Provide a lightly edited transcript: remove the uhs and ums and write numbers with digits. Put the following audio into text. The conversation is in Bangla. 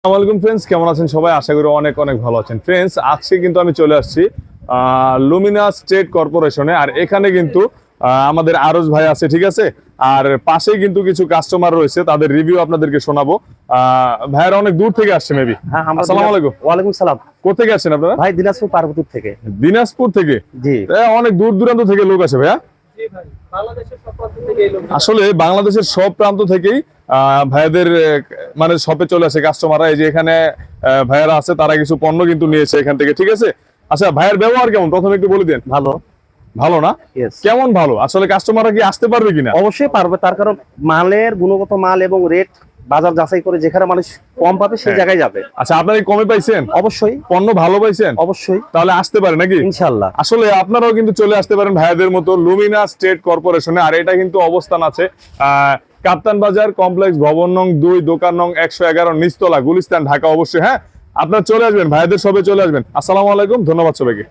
আসসালামু আলাইকুম ফ্রেন্ডস, কেমন আছেন সবাই? আশা করি অনেক অনেক ভালো আছেন। ফ্রেন্ডস, আজকে কিন্তু আমি চলে আসছি লুমিনাস ট্রেড কর্পোরেশনে। আর এখানে কিন্তু আমাদের আরজ ভাই আছে, ঠিক আছে। আর পাশেই কিন্তু কিছু কাস্টমার রয়েছে, তাদের রিভিউ আপনাদেরকে শোনাবো। ভাইয়ারা অনেক দূর থেকে আসছে মেবি। হ্যাঁ, আসসালামু আলাইকুম। ওয়ালাইকুম সালাম। কোথেকে আসছেন আপনারা? ভাই দিনাজপুর পার্বতীপুর থেকে। দিনাজপুর থেকে? জি অনেক দূর দূরান্ত থেকে লোক আসে ভাইয়া। আসলে বাংলাদেশের সব প্রান্ত থেকেই ভাইয়াদের মানে শপে চলে আসে কাস্টমাররা। এই যে এখানে ভাইয়ারা আছে, তারা কিছু পণ্য কিন্তু নিয়েছে এখান থেকে, ঠিক আছে। আচ্ছা, ভাইয়ের ব্যবহার কেমন প্রথমে একটু বলে দেন। ভালো। ভালো না? Yes. কেমন ভালো? আসলে কাস্টমাররা কি আসতে পারবে কিনা? অবশ্যই পারবে, তার কারণ মালের গুণগত মাল এবং রেট বাজার যাচাই করে যেখানে মানুষ কম পাবে সেই জায়গায় যাবে। আচ্ছা, আপনারা কি কমে পাইছেন? অবশ্যই। পণ্য ভালো পাইছেন? অবশ্যই। তাহলে আসতে পারে নাকি? ইনশাআল্লাহ। আসলে আপনারাও কিন্তু চলে আসতে পারেন ভাইয়াদের মতো লুমিনাস ট্রেড কর্পোরেশনে। আর এটা কিন্তু অবস্থান আছে কাপ্তান বাজার কমপ্লেক্স, ভবন নং 2, দোকান নং 111, নিচতলা, গুলিস্তান, ঢাকা। অবশ্যই হ্যাঁ, আপনারা চলে আসবেন, ভাইয়াদের সবে চলে আসবেন। আসসালামু আলাইকুম, ধন্যবাদ সবাইকে।